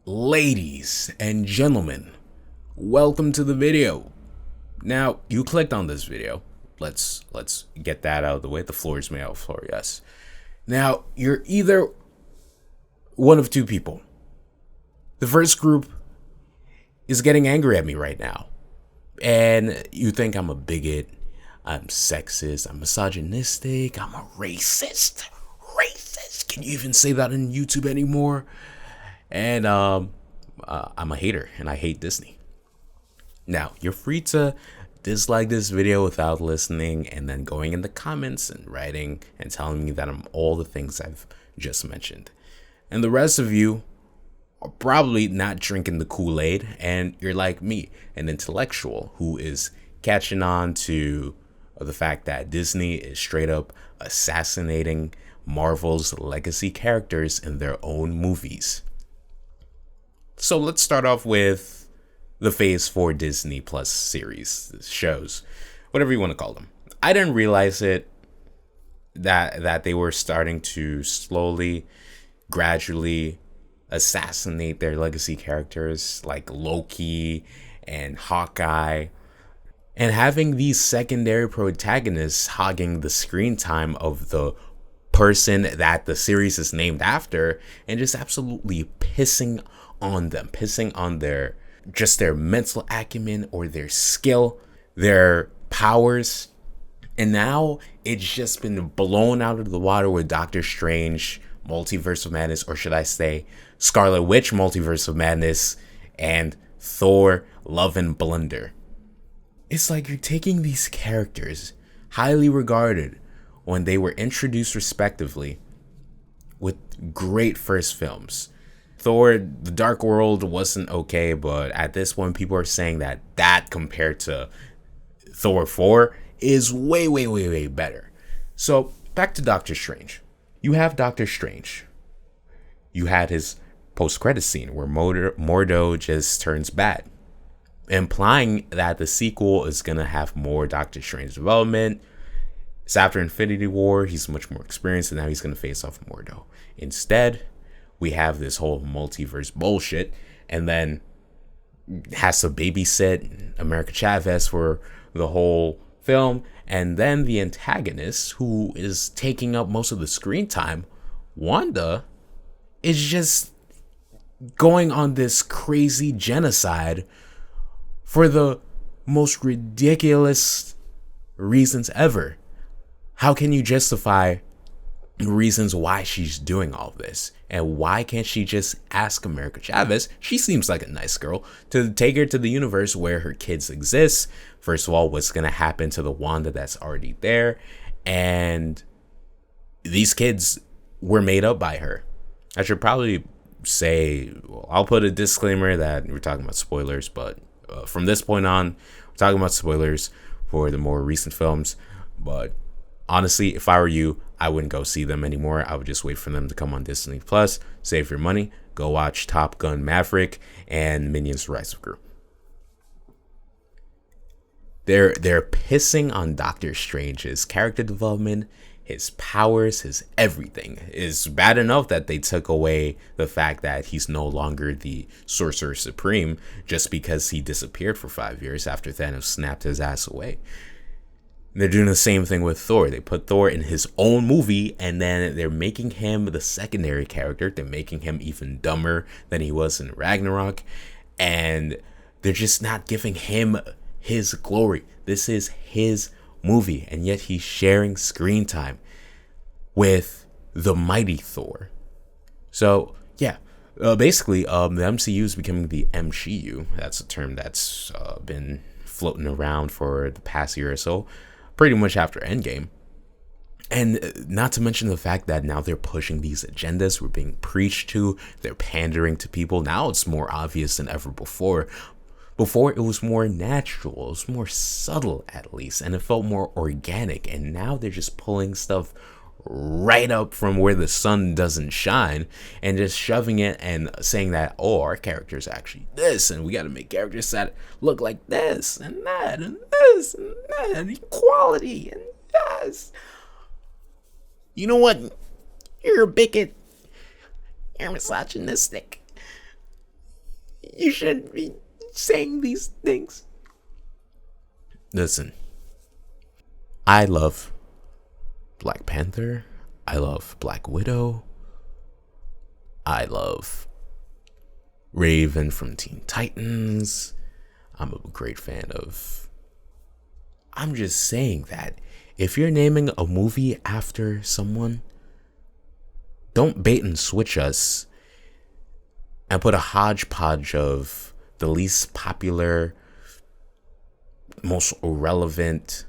Ladies and gentlemen, welcome to the video. Now, you clicked on this video. Let's get that out of the way. The floor is made out of floor, yes. Now, you're either one of two people. The first group is getting angry at me right now. And you think I'm a bigot, I'm sexist, I'm misogynistic, I'm a racist. Racist. Can you even say that on YouTube anymore? And I'm a hater, and I hate Disney. Now, you're free to dislike this video without listening and then going in the comments and writing and telling me that I'm all the things I've just mentioned. And the rest of you are probably not drinking the Kool-Aid, and you're like me, an intellectual who is catching on to the fact that Disney is straight up assassinating Marvel's legacy characters in their own movies. So let's start off with the Phase 4 Disney Plus series, shows, whatever you want to call them. I didn't realize it that they were starting to slowly, gradually assassinate their legacy characters like Loki and Hawkeye, and having these secondary protagonists hogging the screen time of the person that the series is named after, and just absolutely pissing on them, pissing on their mental acumen or their skill, their powers. And now it's just been blown out of the water with Doctor Strange Multiverse of Madness, or should I say Scarlet Witch Multiverse of Madness, and Thor Love and Blunder. It's like you're taking these characters, highly regarded when they were introduced respectively, with great first films. Thor, The Dark World wasn't okay, but at this point, people are saying that compared to Thor 4 is way better. So, back to Doctor Strange. You have Doctor Strange. You had his post-credit scene where Mordo just turns bad, implying that the sequel is going to have more Doctor Strange development. It's after Infinity War, he's much more experienced, and now he's going to face off Mordo. Instead, we have this whole multiverse bullshit, and then has to babysit America Chavez for the whole film. And then the antagonist, who is taking up most of the screen time, Wanda, is just going on this crazy genocide for the most ridiculous reasons ever. How can you justify reasons why she's doing all this? And why can't she just ask America Chavez, she seems like a nice girl, to take her to the universe where her kids exist? First of all, what's going to happen to the Wanda that's already there? And these kids were made up by her. I should probably say, well, I'll put a disclaimer that we're talking about spoilers, but from this point on, we're talking about spoilers for the more recent films. But honestly, if I were you, I wouldn't go see them anymore. I would just wait for them to come on Disney Plus. Save your money. Go watch Top Gun Maverick and Minions: Rise of Gru. They're pissing on Doctor Strange's character development, his powers, his everything. It's bad enough that they took away the fact that he's no longer the Sorcerer Supreme just because he disappeared for 5 years after Thanos snapped his ass away. They're doing the same thing with Thor. They put Thor in his own movie, and then they're making him the secondary character. They're making him even dumber than he was in Ragnarok. And they're just not giving him his glory. This is his movie, and yet he's sharing screen time with the mighty Thor. So, yeah. Basically, the MCU is becoming the MCU. That's a term that's been floating around for the past year or so. Pretty much after Endgame. And not to mention the fact that now they're pushing these agendas. We're being preached to. They're pandering to people. Now it's more obvious than ever before. Before, it was more natural. It was more subtle, at least. And it felt more organic. And now they're just pulling stuff right up from where the sun doesn't shine and just shoving it and saying that, oh, our character's actually this, and we got to make characters that look like this and that and this and that, and equality and yes. You know what? You're a bigot. You're misogynistic. You shouldn't be saying these things. Listen, I love Black Panther. I love Black Widow. I love Raven from Teen Titans. I'm a great fan of... I'm just saying that if you're naming a movie after someone, don't bait and switch us and put a hodgepodge of the least popular, most irrelevant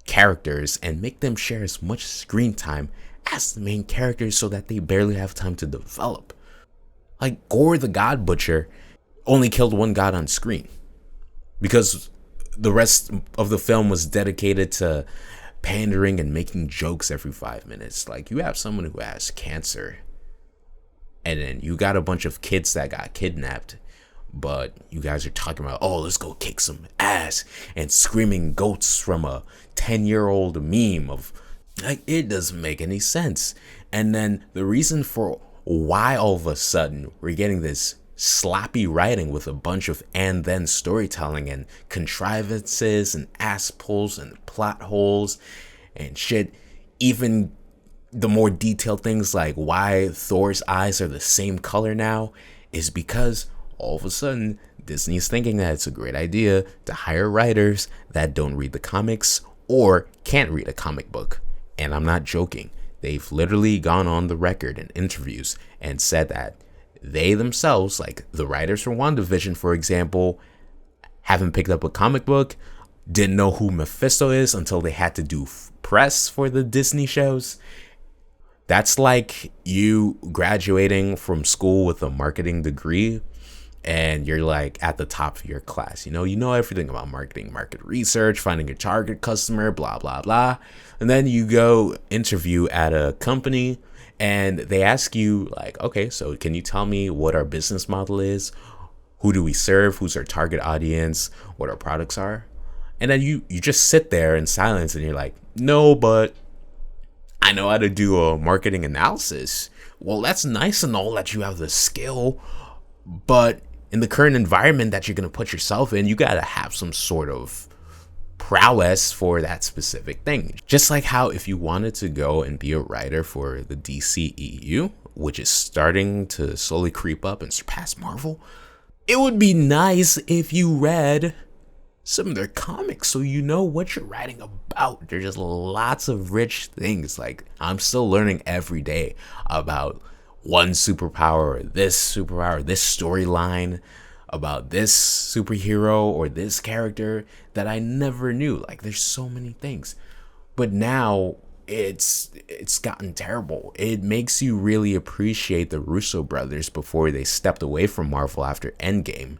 characters and make them share as much screen time as the main characters so that they barely have time to develop. Like Gore the God Butcher only killed one god on screen because the rest of the film was dedicated to pandering and making jokes every 5 minutes. Like, you have someone who has cancer, and then you got a bunch of kids that got kidnapped, but you guys are talking about, oh, let's go kick some ass, and screaming goats from a 10-year-old meme of, like, it doesn't make any sense. And then the reason for why all of a sudden we're getting this sloppy writing with a bunch of and then storytelling and contrivances and ass pulls and plot holes and shit, even the more detailed things like why Thor's eyes are the same color now, is because all of a sudden Disney's thinking that it's a great idea to hire writers that don't read the comics or can't read a comic book. And I'm not joking. They've literally gone on the record in interviews and said that they themselves, like the writers from WandaVision, for example, haven't picked up a comic book, didn't know who Mephisto is until they had to do press for the Disney shows. That's like you graduating from school with a marketing degree and you're like at the top of your class. You know everything about marketing, market research, finding your target customer, blah, blah, blah. And then you go interview at a company and they ask you like, okay, so can you tell me what our business model is? Who do we serve? Who's our target audience? What our products are? And then you just sit there in silence and you're like, no, but I know how to do a marketing analysis. Well, that's nice and all that you have the skill, but in the current environment that you're going to put yourself in, you got to have some sort of prowess for that specific thing. Just like how if you wanted to go and be a writer for the DCEU, which is starting to slowly creep up and surpass Marvel, it would be nice if you read some of their comics so you know what you're writing about. There's just lots of rich things. Like, I'm still learning every day about one superpower, this storyline, about this superhero or this character that I never knew. Like, there's so many things. But now it's gotten terrible. It makes you really appreciate the Russo brothers before they stepped away from Marvel after Endgame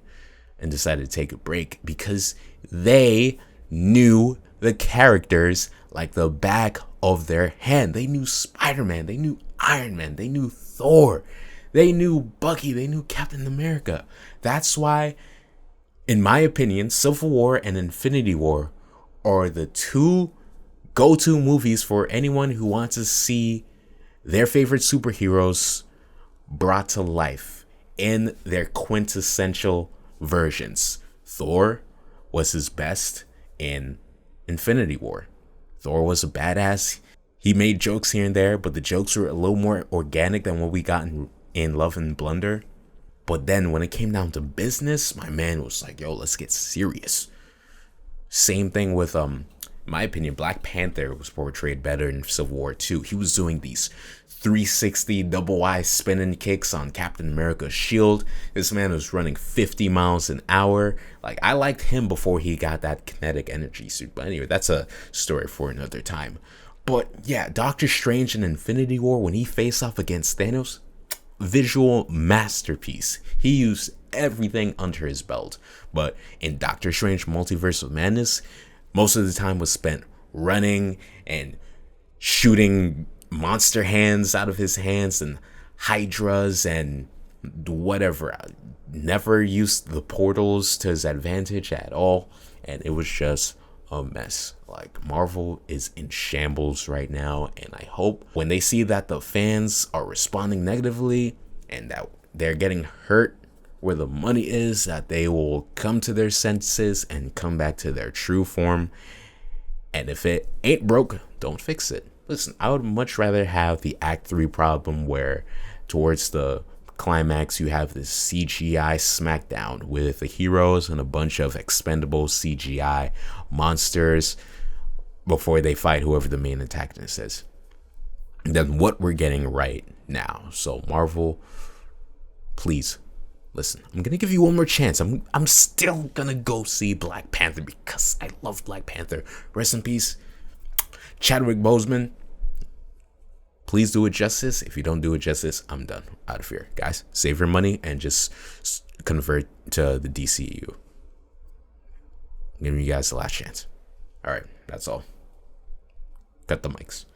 and decided to take a break, because they knew the characters like the back of their hand. They knew Spider-Man, they knew Iron Man, they knew Thor, they knew Bucky, they knew Captain America. That's why, in my opinion, Civil War and Infinity War are the two go-to movies for anyone who wants to see their favorite superheroes brought to life in their quintessential versions. Thor was his best in Infinity War. Thor was a badass. He made jokes here and there, but the jokes were a little more organic than what we got in Love and Blunder. But then when it came down to business, my man was like, yo, let's get serious. Same thing with, in my opinion, Black Panther was portrayed better in Civil War 2. He was doing these 360 double Y spinning kicks on Captain America's shield. This man was running 50 miles an hour. Like, I liked him before he got that kinetic energy suit. But anyway, that's a story for another time. But yeah, Doctor Strange in Infinity War, when he faced off against Thanos, visual masterpiece. He used everything under his belt. But in Doctor Strange Multiverse of Madness, most of the time was spent running and shooting monster hands out of his hands and hydras and whatever. Never used the portals to his advantage at all, and it was just a mess. Like, Marvel is in shambles right now, and I hope when they see that the fans are responding negatively and that they're getting hurt where the money is, that they will come to their senses and come back to their true form. And if it ain't broke, don't fix it. Listen, I would much rather have the Act 3 problem where towards the climax you have this CGI smackdown with the heroes and a bunch of expendable CGI monsters before they fight whoever the main antagonist is, than what we're getting right now. So Marvel, please listen, I'm gonna give you one more chance. I'm still gonna go see Black Panther because I love Black Panther. Rest in peace, Chadwick Boseman. Please do it justice. If you don't do it justice, I'm done. Out of here, guys. Save your money and just convert to the DCU. I'm giving you guys the last chance. All right, that's all. Cut the mics.